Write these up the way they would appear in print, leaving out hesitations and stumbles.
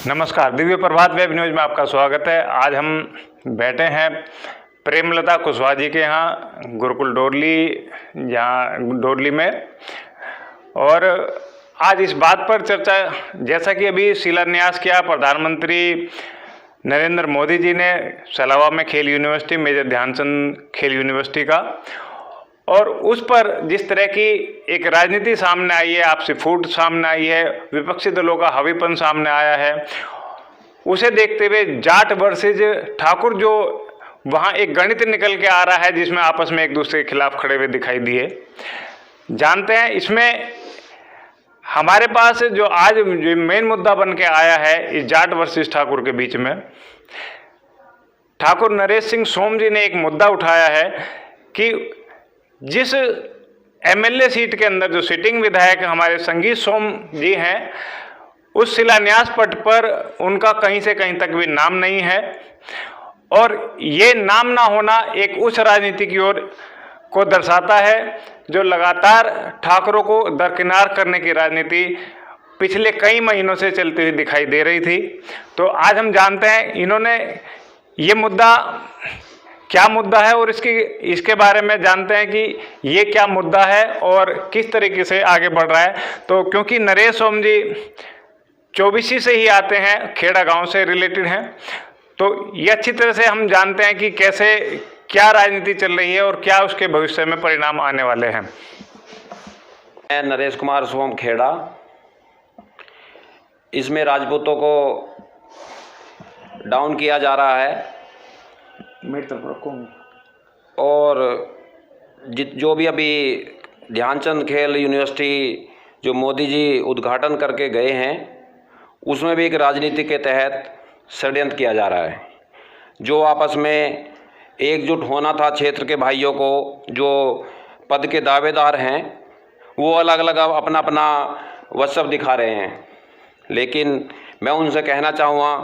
नमस्कार, दिव्य प्रभात web news में आपका स्वागत है। आज हम बैठे हैं प्रेमलता कुशवाहा जी के यहाँ गुरुकुल डोरली में, और आज इस बात पर चर्चा, जैसा कि अभी शिलान्यास किया प्रधानमंत्री नरेंद्र मोदी जी ने सलावा में खेल यूनिवर्सिटी, मेजर ध्यानचंद खेल यूनिवर्सिटी का, और उस पर जिस तरह की एक राजनीति सामने आई है, आपसी फूट सामने आई है, विपक्षी दलों का हावीपन सामने आया है, उसे देखते हुए जाट वर्सेज ठाकुर जो वहाँ एक गणित निकल के आ रहा है, जिसमें आपस में एक दूसरे के खिलाफ खड़े हुए दिखाई दिए। जानते हैं इसमें हमारे पास जो आज जो मेन मुद्दा बन के आया है इस जाट वर्सेज ठाकुर के बीच में, ठाकुर नरेश सिंह सोम जी ने एक मुद्दा उठाया है कि जिस एमएलए सीट के अंदर जो सिटिंग विधायक हमारे संगीत सोम जी हैं, उस शिलान्यास पट पर उनका कहीं से कहीं तक भी नाम नहीं है, और ये नाम ना होना एक उस राजनीति की ओर को दर्शाता है जो लगातार ठाकुरों को दरकिनार करने की राजनीति पिछले कई महीनों से चलती हुई दिखाई दे रही थी। तो आज हम जानते हैं इन्होंने ये मुद्दा क्या मुद्दा है, और इसके बारे में जानते हैं कि ये क्या मुद्दा है और किस तरीके से आगे बढ़ रहा है। तो क्योंकि नरेश सोम जी चौबीसी से ही आते हैं, खेड़ा गांव से रिलेटेड हैं, तो ये अच्छी तरह से हम जानते हैं कि कैसे क्या राजनीति चल रही है और क्या उसके भविष्य में परिणाम आने वाले हैं। मैं नरेश कुमार सोम खेड़ा, इसमें राजपूतों को डाउन किया जा रहा है, और जो भी अभी ध्यानचंद खेल यूनिवर्सिटी जो मोदी जी उद्घाटन करके गए हैं, उसमें भी एक राजनीति के तहत षड्यंत्र किया जा रहा है। जो आपस में एकजुट होना था क्षेत्र के भाइयों को, जो पद के दावेदार हैं, वो अलग अलग अपना अपना वसव दिखा रहे हैं। लेकिन मैं उनसे कहना चाहूँगा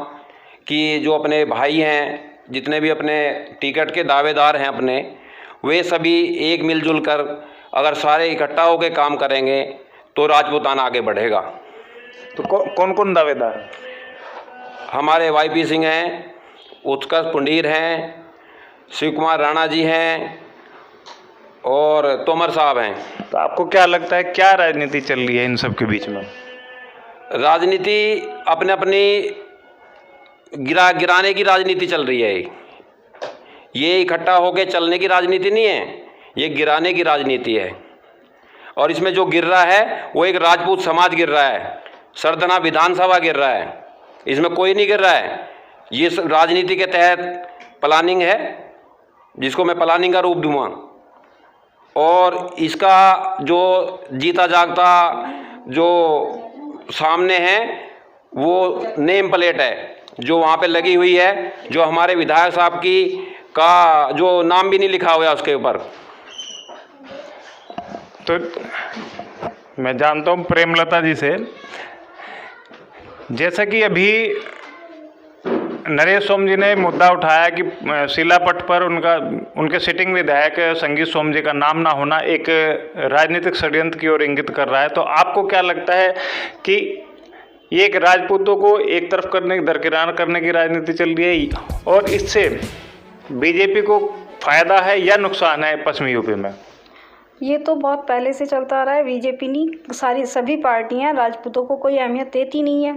कि जो अपने भाई हैं, जितने भी अपने टिकट के दावेदार हैं अपने, वे सभी एक मिलजुल कर अगर सारे इकट्ठा होकर काम करेंगे तो राजपूताना आगे बढ़ेगा। तो कौन कौन दावेदार हैं? हमारे वाईपी सिंह हैं, उत्कर्ष पुंडीर हैं, शिव कुमार राणा जी हैं और तोमर साहब हैं। तो आपको क्या लगता है क्या राजनीति चल रही है इन सब के बीच में? राजनीति अपने अपनी गिराने की राजनीति चल रही है। ये इकट्ठा होकर चलने की राजनीति नहीं है, ये गिराने की राजनीति है। और इसमें जो गिर रहा है वो एक राजपूत समाज गिर रहा है, सरदना विधानसभा गिर रहा है, इसमें कोई नहीं गिर रहा है। ये राजनीति के तहत प्लानिंग है, जिसको मैं प्लानिंग का रूप दूँगा, और इसका जो जीता जागता जो सामने है वो नेम प्लेट है जो वहाँ पे लगी हुई है, जो हमारे विधायक साहब की का जो नाम भी नहीं लिखा हुआ है उसके ऊपर। तो मैं जानता हूँ प्रेमलता जी से, जैसा कि अभी नरेश सोम जी ने मुद्दा उठाया कि शिलापट पर उनके सिटिंग विधायक संगीत सोम जी का नाम ना होना एक राजनीतिक षड्यंत्र की ओर इंगित कर रहा है। तो आपको क्या लगता है कि ये एक राजपूतों को एक तरफ दरकिनार करने की राजनीति चल रही है, और इससे बीजेपी को फायदा है या नुकसान है पश्चिमी यूपी में? ये तो बहुत पहले से चलता आ रहा है। बीजेपी नहीं, सभी पार्टियां राजपूतों को कोई अहमियत देती नहीं है।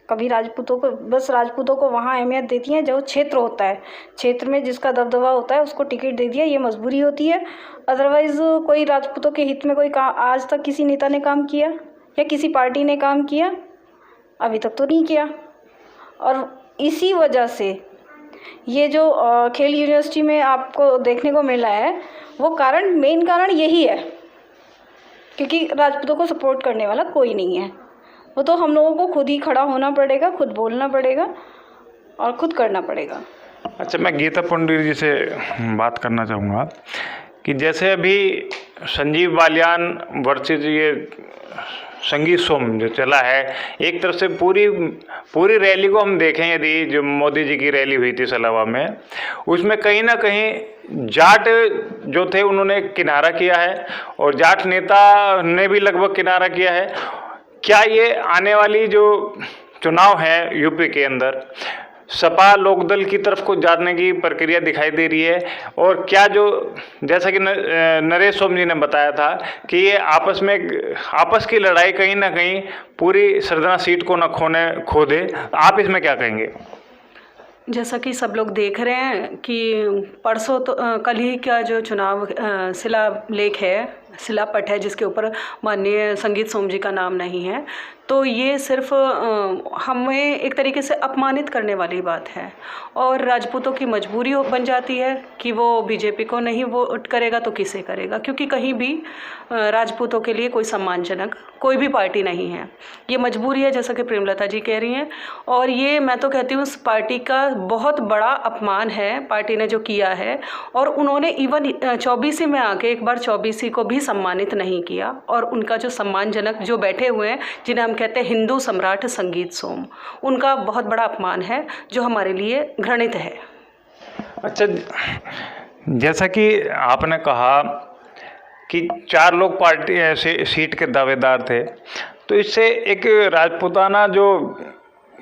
कभी राजपूतों को, बस राजपूतों को वहाँ अहमियत देती हैं जो क्षेत्र होता है, क्षेत्र में जिसका दबदबा होता है उसको टिकट दे दिया, ये मजबूरी होती है। अदरवाइज़ कोई राजपूतों के हित में कोई आज तक किसी नेता ने काम किया या किसी पार्टी ने काम किया? अभी तक तो नहीं किया। और इसी वजह से ये जो खेल यूनिवर्सिटी में आपको देखने को मिला है, वो मेन कारण यही है, क्योंकि राजपूतों को सपोर्ट करने वाला कोई नहीं है। वो तो हम लोगों को खुद ही खड़ा होना पड़ेगा, खुद बोलना पड़ेगा और खुद करना पड़ेगा। अच्छा, मैं गीता पुंडीर जी से बात करना चाहूँगा कि जैसे अभी संजीव बालियान वर्सेज ये संगीत सोम जो चला है, एक तरफ से पूरी रैली को हम देखें, यदि जो मोदी जी की रैली हुई थी सलावा में, उसमें कहीं ना कहीं जाट जो थे उन्होंने किनारा किया है, और जाट नेता ने भी लगभग किनारा किया है। क्या ये आने वाली जो चुनाव है यूपी के अंदर, सपा लोकदल की तरफ को जाने की प्रक्रिया दिखाई दे रही है, और क्या जो जैसा कि नरेश सोम जी ने बताया था कि ये आपस की लड़ाई कहीं ना कहीं पूरी सरदना सीट को न खो दे, आप इसमें क्या कहेंगे? जैसा कि सब लोग देख रहे हैं कि परसों तो कल ही का जो चुनाव शिलालेख है, शिलापट है, जिसके ऊपर माननीय संगीत सोम जी का नाम नहीं है, तो ये सिर्फ हमें एक तरीके से अपमानित करने वाली बात है, और राजपूतों की मजबूरी बन जाती है कि वो बीजेपी को नहीं वोट करेगा तो किसे करेगा, क्योंकि कहीं भी राजपूतों के लिए कोई सम्मानजनक कोई भी पार्टी नहीं है। ये मजबूरी है, जैसा कि प्रेमलता जी कह रही हैं, और ये मैं तो कहती हूँ उस पार्टी का बहुत बड़ा अपमान है पार्टी ने जो किया है, और उन्होंने इवन 24 में आके एक बार 24 को भी सम्मानित नहीं किया, और उनका जो सम्मानजनक जो बैठे हुए हैं जिन्हें हम कहते हैं हिंदू सम्राट संगीत सोम, उनका बहुत बड़ा अपमान है जो हमारे लिए घृणित है। अच्छा, जैसा कि आपने कहा कि 4 लोग पार्टी ऐसे सीट के दावेदार थे, तो इससे एक राजपूताना जो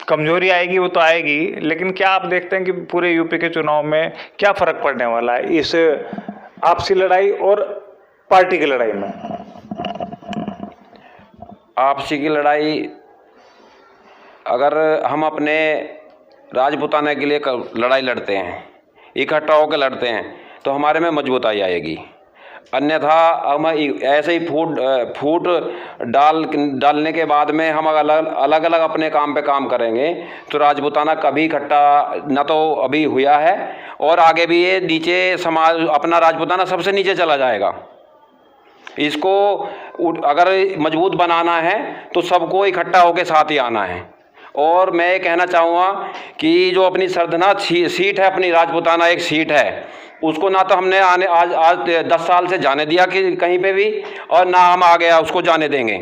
कमजोरी आएगी वो तो आएगी, लेकिन क्या आप देखते हैं कि पूरे यूपी के चुनाव में क्या फ़र्क पड़ने वाला है इस आपसी लड़ाई और पार्टी की लड़ाई में? आपसी की लड़ाई अगर हम अपने राजपूताना के लिए लड़ाई लड़ते हैं, इकट्ठा होकर लड़ते हैं, तो हमारे में मजबूताई आएगी। अन्यथा हम ऐसे ही फूट डालने के बाद में हम अलग अलग अपने काम पे काम करेंगे तो राजपूताना कभी इकट्ठा न तो अभी हुआ है, और आगे भी ये नीचे समाज अपना राजपूताना सबसे नीचे चला जाएगा। इसको अगर मजबूत बनाना है तो सबको इकट्ठा होकर साथ ही आना है। और मैं ये कहना चाहूँगा कि जो अपनी सरदना सीट है, अपनी राजपूताना एक सीट है, उसको ना तो हमने आज 10 साल से जाने दिया कि कहीं पे भी, और ना हम आ गया उसको जाने देंगे।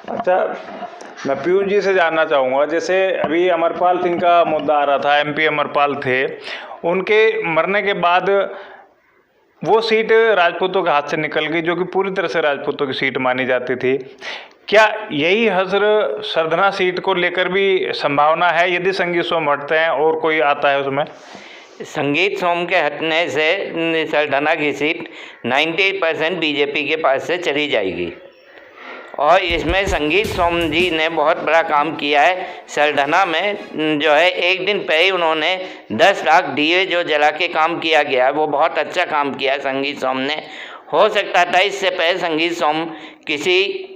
अच्छा, मैं पीयूष जी से जानना चाहूँगा, जैसे अभी अमरपाल सिंह का मुद्दा आ रहा था, MP अमरपाल थे, उनके मरने के बाद वो सीट राजपूतों के हाथ से निकल गई, जो कि पूरी तरह से राजपूतों की सीट मानी जाती थी। क्या यही हज़र सरदना सीट को लेकर भी संभावना है यदि संगीत सोम हटते हैं और कोई आता है उसमें? संगीत सोम के हटने से सरदना की सीट 98% बीजेपी के पास से चली जाएगी, और इसमें संगीत सोम जी ने बहुत बड़ा काम किया है। सरदना में जो है एक दिन पहले उन्होंने 10 लाख दिए जो जला के काम किया गया, वो बहुत अच्छा काम किया संगीत सोम ने। हो सकता था इससे पहले संगीत सोम किसी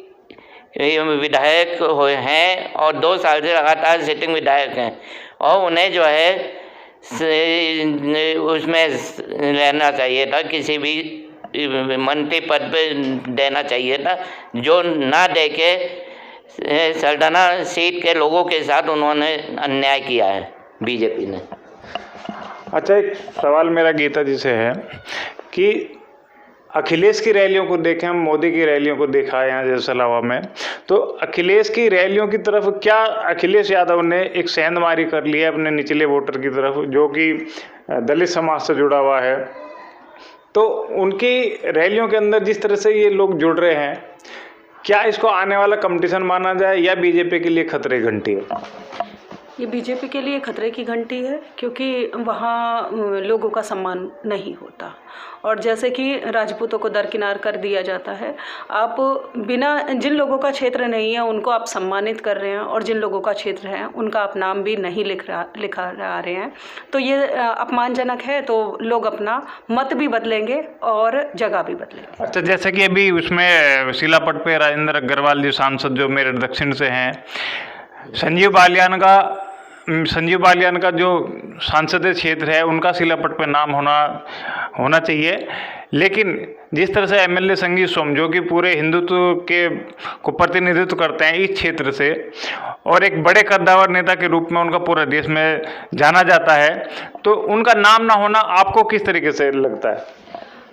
विधायक हैं और 2 साल से लगातार सिटिंग विधायक हैं, और उन्हें जो है उसमें रहना चाहिए था, किसी भी मंत्री पद पे देना चाहिए था, जो ना दे के सरदना सीट के लोगों के साथ उन्होंने अन्याय किया है बीजेपी ने। अच्छा, एक सवाल मेरा गीता जी से है कि अखिलेश की रैलियों को देखें, हम मोदी की रैलियों को देखा है यहाँ जैसलमेर में, तो अखिलेश की रैलियों की तरफ क्या अखिलेश यादव ने एक सेंधमारी कर ली है अपने निचले वोटर की तरफ, जो कि दलित समाज से जुड़ा हुआ है? तो उनकी रैलियों के अंदर जिस तरह से ये लोग जुड़ रहे हैं, क्या इसको आने वाला कंपटीशन माना जाए या बीजेपी के लिए खतरे की घंटी है? ये बीजेपी के लिए खतरे की घंटी है, क्योंकि वहाँ लोगों का सम्मान नहीं होता, और जैसे कि राजपूतों को दरकिनार कर दिया जाता है। आप बिना जिन लोगों का क्षेत्र नहीं है उनको आप सम्मानित कर रहे हैं, और जिन लोगों का क्षेत्र है उनका आप नाम भी नहीं लिखा रहे हैं, तो ये अपमानजनक है। तो लोग अपना मत भी बदलेंगे और जगह भी बदलेंगे। अच्छा, जैसे कि अभी उसमें शिलापट पे राजेंद्र अग्रवाल जी सांसद जो मेरठ दक्षिण से हैं, संजीव बालियान का जो सांसदीय क्षेत्र है उनका शिलापट पे नाम होना चाहिए, लेकिन जिस तरह से MLA संगीत सोम जो कि पूरे हिंदुत्व को प्रतिनिधित्व करते हैं इस क्षेत्र से, और एक बड़े कद्दावर नेता के रूप में उनका पूरे देश में जाना जाता है, तो उनका नाम ना होना आपको किस तरीके से लगता है?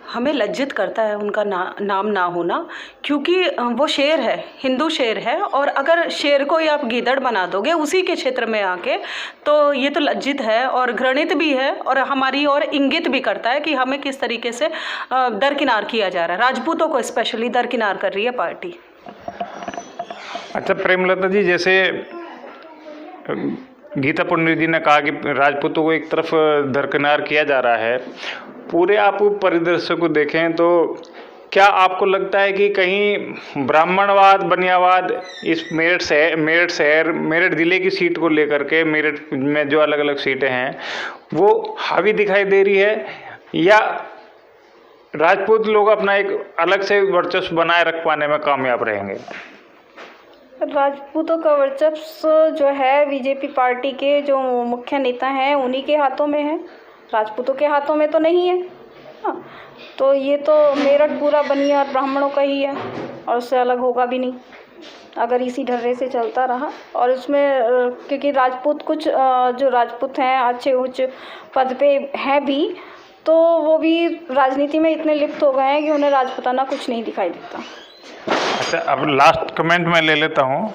हमें लज्जित करता है उनका नाम ना होना, क्योंकि वो शेर है, हिंदू शेर है, और अगर शेर को ही आप गीदड़ बना दोगे उसी के क्षेत्र में आके, तो ये तो लज्जित है और घृणित भी है, और हमारी और इंगित भी करता है कि हमें किस तरीके से दरकिनार किया जा रहा है। राजपूतों को स्पेशली दरकिनार कर रही है पार्टी। अच्छा प्रेमलता जी, जैसे गीता पुनिया जी ने कहा कि राजपूतों को एक तरफ दरकिनार किया जा रहा है, पूरे आप परिदृश्य को देखें तो क्या आपको लगता है कि कहीं ब्राह्मणवाद बनियावाद इस मेरठ शहर मेरठ ज़िले की सीट को लेकर के, मेरठ में जो अलग अलग सीटें हैं वो हावी दिखाई दे रही है, या राजपूत लोग अपना एक अलग से वर्चस्व बनाए रख पाने में कामयाब रहेंगे? राजपूतों का वर्चस्व जो है बीजेपी पार्टी के जो मुख्य नेता हैं उन्हीं के हाथों में है, राजपूतों के हाथों में तो नहीं है। हाँ, तो ये तो मेरठ पूरा बनिया और ब्राह्मणों का ही है और उससे अलग होगा भी नहीं अगर इसी ढर्रे से चलता रहा। और उसमें क्योंकि राजपूत कुछ जो राजपूत हैं अच्छे उच्च पद पे हैं भी, तो वो भी राजनीति में इतने लिप्त हो गए हैं कि उन्हें राजपूताना कुछ नहीं दिखाई देता। अच्छा, अब लास्ट कमेंट मैं ले लेता हूँ।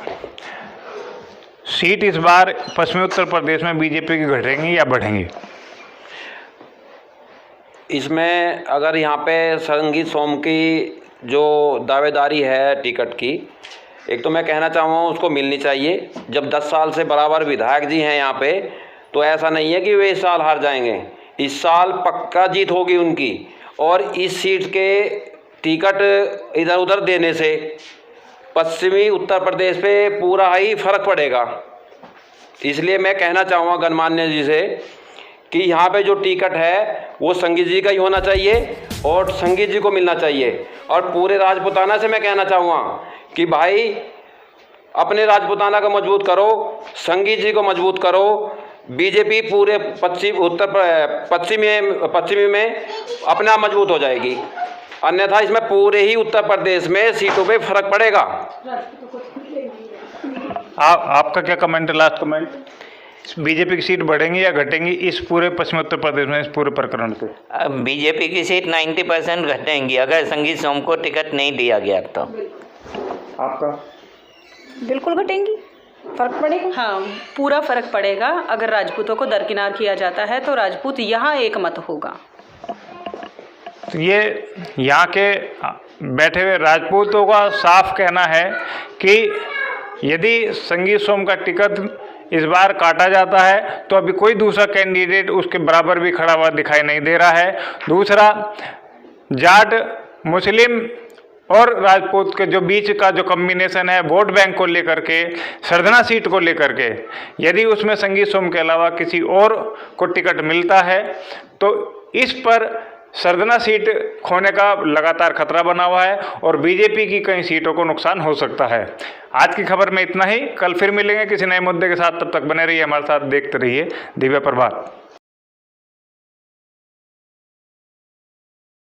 सीट इस बार पश्चिमी उत्तर प्रदेश में बीजेपी की घटेंगी या बढ़ेंगी? इसमें अगर यहाँ पे संगीत सोम की जो दावेदारी है टिकट की, एक तो मैं कहना चाहूँगा उसको मिलनी चाहिए। जब 10 साल से बराबर विधायक जी हैं यहाँ पे, तो ऐसा नहीं है कि वे इस साल हार जाएंगे, इस साल पक्का जीत होगी उनकी। और इस सीट के टिकट इधर उधर देने से पश्चिमी उत्तर प्रदेश पे पूरा ही फर्क पड़ेगा। इसलिए मैं कहना चाहूँगा गणमान्य जी से कि यहाँ पे जो टिकट है वो संगीत जी का ही होना चाहिए और संगीत जी को मिलना चाहिए। और पूरे राजपूताना से मैं कहना चाहूँगा कि भाई अपने राजपूताना को मजबूत करो, संगीत जी को मजबूत करो। बीजेपी पूरे पश्चिमी में अपने आप मजबूत हो जाएगी, अन्यथा इसमें पूरे ही उत्तर प्रदेश में सीटों पे फर्क पड़ेगा। आपका क्या कमेंट है, लास्ट कमेंट? बीजेपी की सीट बढ़ेंगी या घटेंगी इस पूरे पश्चिमी उत्तर प्रदेश में, इस पूरे प्रकरण पे? बीजेपी की सीट 90% घटेंगी अगर संगीत सोम को टिकट नहीं दिया गया तो। आपका? बिल्कुल घटेंगी, फर्क पड़ेगा। हाँ, पूरा फर्क पड़ेगा। अगर राजपूतों को दरकिनार किया जाता है तो राजपूत यहाँ एक मत होगा। तो ये यहाँ के बैठे हुए राजपूतों का साफ कहना है कि यदि संगीत सोम का टिकट इस बार काटा जाता है तो अभी कोई दूसरा कैंडिडेट उसके बराबर भी खड़ा हुआ दिखाई नहीं दे रहा है। दूसरा, जाट, मुस्लिम और राजपूत के जो बीच का जो कम्बिनेशन है वोट बैंक को लेकर के, सरधना सीट को लेकर के, यदि उसमें संगीत सोम के अलावा किसी और को टिकट मिलता है तो इस पर सरधना सीट खोने का लगातार खतरा बना हुआ है और बीजेपी की कई सीटों को नुकसान हो सकता है। आज की खबर में इतना ही, कल फिर मिलेंगे किसी नए मुद्दे के साथ। तब तक बने रहिए हमारे साथ, देखते रहिए दिव्य प्रभात।